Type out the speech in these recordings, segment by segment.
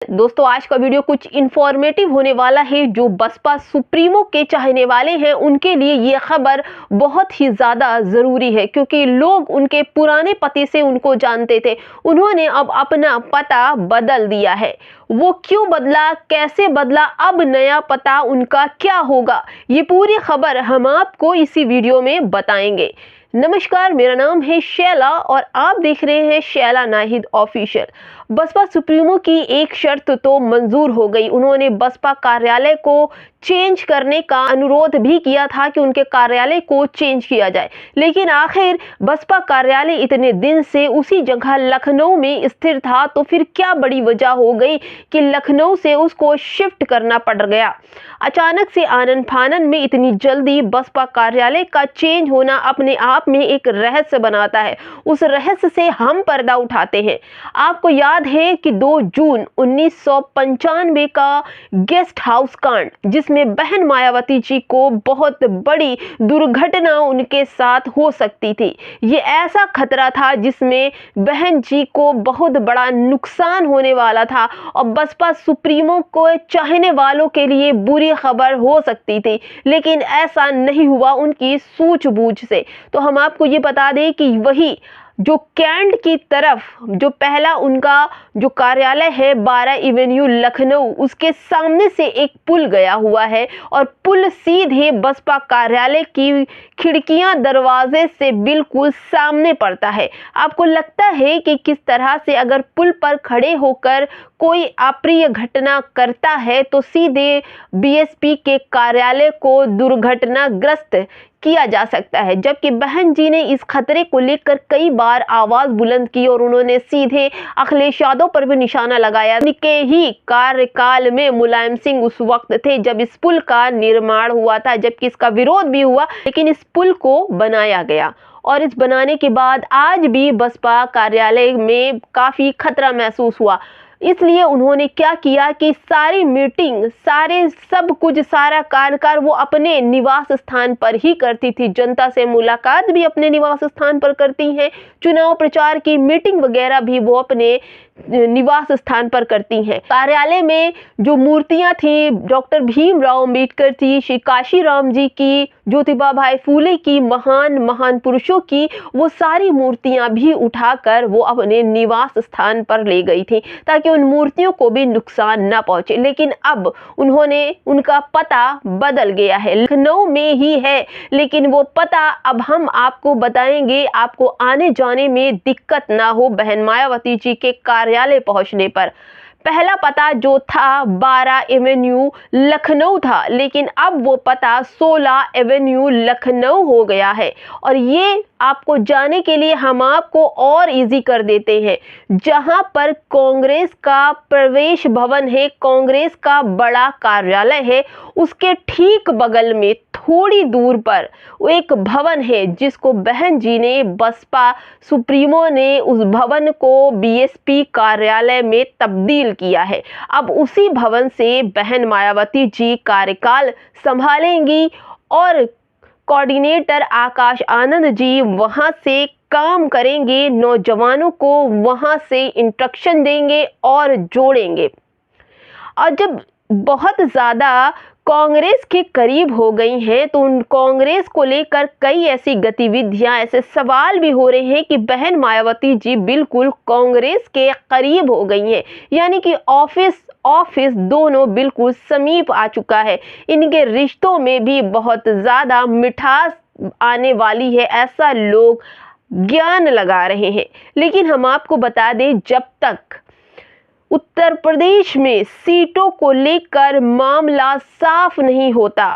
दोस्तों आज का वीडियो कुछ इंफॉर्मेटिव होने वाला है। जो बसपा सुप्रीमो के चाहने वाले हैं उनके लिए ये खबर बहुत ही ज़्यादा ज़रूरी है, क्योंकि लोग उनके पुराने पते से उनको जानते थे। उन्होंने अब अपना पता बदल दिया है। वो क्यों बदला, कैसे बदला, अब नया पता उनका क्या होगा, ये पूरी खबर हम आपको इसी वीडियो में बताएंगे। नमस्कार, मेरा नाम है शैला और आप देख रहे हैं शैला नाहिद ऑफिशियल। बसपा सुप्रीमो की एक शर्त तो मंजूर हो गई। उन्होंने बसपा कार्यालय को चेंज करने का अनुरोध भी किया था कि उनके कार्यालय को चेंज किया जाए, लेकिन आखिर बसपा कार्यालय इतने दिन से उसी जगह लखनऊ में स्थिर था, तो फिर क्या बड़ी वजह हो गई कि लखनऊ से उसको शिफ्ट करना पड़ गया। अचानक से आनन फानन में इतनी जल्दी बसपा कार्यालय का चेंज होना अपने आप में एक रहस्य बनाता है। उस रहस्य से हम पर्दा उठाते हैं। आपको याद है कि 2 जून 1995 का गेस्ट हाउस कांड, जिसमें बहन मायावती जी को बहुत बड़ी दुर्घटना उनके साथ हो सकती थी। ये ऐसा खतरा था जिसमें बहन जी को बहुत बड़ा नुकसान होने वाला था और बसपा सुप्रीमो को चाहने वालों के लिए बुरी खबर हो सकती थी, लेकिन ऐसा नहीं हुआ उनकी सूझबूझ से। तो हम आपको ये बता दें कि वही जो कैंट की तरफ जो पहला उनका जो कार्यालय है 12 एवेन्यू लखनऊ, उसके सामने से एक पुल गया हुआ है और पुल सीधे बसपा कार्यालय की खिड़कियां दरवाजे से बिल्कुल सामने पड़ता है। आपको लगता है कि किस तरह से अगर पुल पर खड़े होकर कोई अप्रिय घटना करता है तो सीधे बीएसपी के कार्यालय को दुर्घटनाग्रस्त किया जा सकता है। जबकि बहन जी ने इस खतरे को लेकर कई बार आवाज बुलंद की और उन्होंने सीधे अखिलेश यादव पर भी निशाना लगाया। उनके ही कार्यकाल में मुलायम सिंह उस वक्त थे जब इस पुल का निर्माण हुआ था, जबकि इसका विरोध भी हुआ, लेकिन इस पुल को बनाया गया। और इस बनाने के बाद आज भी बसपा कार्यालय में काफी खतरा महसूस हुआ। इसलिए उन्होंने क्या किया कि सारी मीटिंग, सब कुछ, सारा कार्यकाल वो अपने निवास स्थान पर ही करती थी। जनता से मुलाकात भी अपने निवास स्थान पर करती हैं, चुनाव प्रचार की मीटिंग वगैरह भी वो अपने निवास स्थान पर करती हैं। कार्यालय में जो मूर्तियां थी, डॉक्टर भीमराव अंबेडकर थी, श्री काशीराम जी की, ज्योतिबा भाई फूले की, महान पुरुषों की, वो सारी मूर्तियां भी उठाकर वो अपने निवास स्थान पर ले गई थी ताकि उन मूर्तियों को भी नुकसान न पहुंचे। लेकिन अब उन्होंने उनका पता बदल गया है, लखनऊ में ही है, लेकिन वो पता अब हम आपको बताएंगे, आपको आने जाने में दिक्कत ना हो बहन मायावती जी के कार्यालय पहुंचने पर। पहला पता जो था 12 एवेन्यू लखनऊ था, लेकिन अब वो पता 16 एवेन्यू लखनऊ हो गया है। और ये आपको जाने के लिए हम आपको और इजी कर देते हैं। जहां पर कांग्रेस का प्रवेश भवन है, कांग्रेस का बड़ा कार्यालय है, उसके ठीक बगल में थोड़ी दूर पर एक भवन है जिसको बहन जी ने, बसपा सुप्रीमो ने उस भवन को बीएसपी कार्यालय में तब्दील किया है। अब उसी भवन से बहन मायावती जी कार्यकाल संभालेंगी और कोऑर्डिनेटर आकाश आनंद जी वहां से काम करेंगे, नौजवानों को वहां से इंस्ट्रक्शन देंगे और जोड़ेंगे। और जब बहुत ज़्यादा कांग्रेस के करीब हो गई हैं तो उन कांग्रेस को लेकर कई ऐसी गतिविधियां, ऐसे सवाल भी हो रहे हैं कि बहन मायावती जी बिल्कुल कांग्रेस के करीब हो गई हैं, यानी कि ऑफिस दोनों बिल्कुल समीप आ चुका है। इनके रिश्तों में भी बहुत ज़्यादा मिठास आने वाली है, ऐसा लोग ज्ञान लगा रहे हैं। लेकिन हम आपको बता दें, जब तक उत्तर प्रदेश में सीटों को लेकर मामला साफ नहीं होता,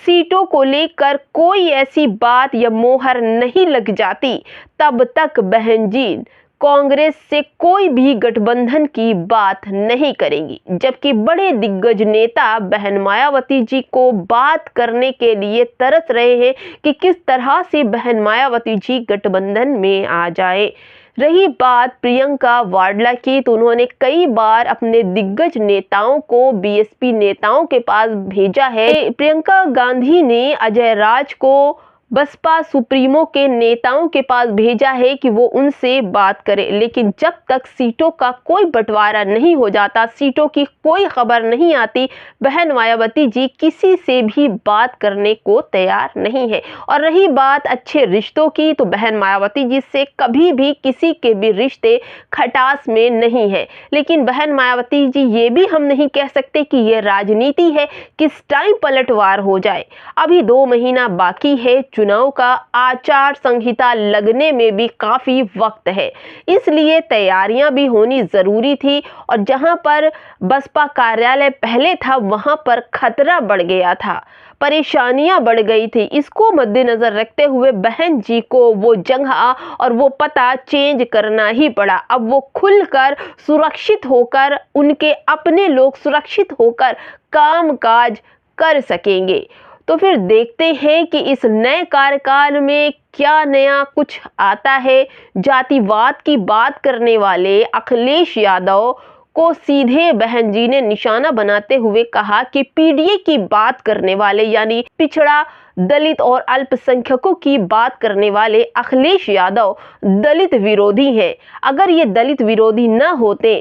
सीटों को लेकर कोई ऐसी बात या मोहर नहीं लग जाती, तब तक बहन जी कांग्रेस से कोई भी गठबंधन की बात नहीं करेंगी। जबकि बड़े दिग्गज नेता बहन मायावती जी को बात करने के लिए तरस रहे हैं कि किस तरह से बहन मायावती जी गठबंधन में आ जाए। रही बात प्रियंका वाड्रा की, तो उन्होंने कई बार अपने दिग्गज नेताओं को बीएसपी नेताओं के पास भेजा है। प्रियंका गांधी ने अजय राज को बसपा सुप्रीमो के नेताओं के पास भेजा है कि वो उनसे बात करें, लेकिन जब तक सीटों का कोई बंटवारा नहीं हो जाता, सीटों की कोई खबर नहीं आती, बहन मायावती जी किसी से भी बात करने को तैयार नहीं है। और रही बात अच्छे रिश्तों की, तो बहन मायावती जी से कभी भी किसी के भी रिश्ते खटास में नहीं है। लेकिन बहन मायावती जी ये भी हम नहीं कह सकते कि ये राजनीति है, किस टाइम पलटवार हो जाए। अभी 2 महीना बाकी है, चुनाव का आचार संहिता लगने में भी काफी वक्त है, इसलिए तैयारियां भी होनी जरूरी थी। और जहां पर बसपा कार्यालय पहले था, वहां पर खतरा बढ़ गया था, परेशानियां बढ़ गई थी। इसको मद्देनजर रखते हुए बहन जी को वो जगह और वो पता चेंज करना ही पड़ा। अब वो खुलकर सुरक्षित होकर, उनके अपने लोग सुरक्षित होकर कामकाज कर सकेंगे। तो फिर देखते हैं कि इस नए कार्यकाल में क्या नया कुछ आता है। जातिवाद की बात करने वाले अखिलेश यादव को सीधे बहन जी ने निशाना बनाते हुए कहा कि पीडीए की बात करने वाले, यानी पिछड़ा, दलित और अल्पसंख्यकों की बात करने वाले अखिलेश यादव दलित विरोधी हैं। अगर ये दलित विरोधी न होते,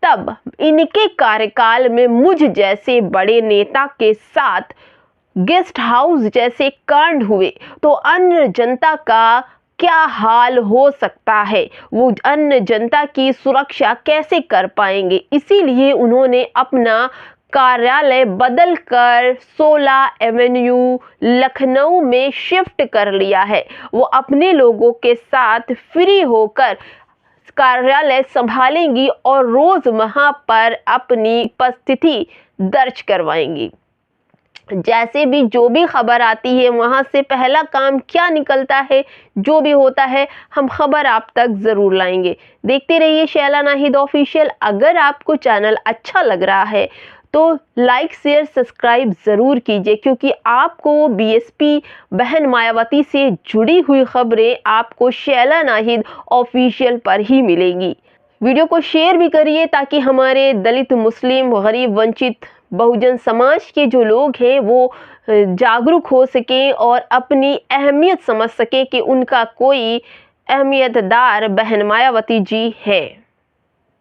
तब इनके कार्यकाल में मुझ जैसे बड़े नेता के साथ गेस्ट हाउस जैसे कांड हुए तो अन्य जनता का क्या हाल हो सकता है, वो अन्य जनता की सुरक्षा कैसे कर पाएंगे। इसीलिए उन्होंने अपना कार्यालय बदलकर 16 एवेन्यू लखनऊ में शिफ्ट कर लिया है। वो अपने लोगों के साथ फ्री होकर कार्यालय संभालेंगी और रोज वहां पर अपनी उपस्थिति दर्ज करवाएंगी। जैसे भी जो भी खबर आती है, वहां से पहला काम क्या निकलता है, जो भी होता है, हम खबर आप तक जरूर लाएंगे। देखते रहिए शैला नाहिद ऑफिशियल। अगर आपको चैनल अच्छा लग रहा है तो लाइक शेयर सब्सक्राइब जरूर कीजिए, क्योंकि आपको बीएसपी बहन मायावती से जुड़ी हुई खबरें आपको शैला नाहिद ऑफिशियल पर ही मिलेंगी। वीडियो को शेयर भी करिए ताकि हमारे दलित, मुस्लिम, गरीब, वंचित, बहुजन समाज के जो लोग हैं वो जागरूक हो सकें और अपनी अहमियत समझ सकें कि उनका कोई अहमियतदार बहन मायावती जी है।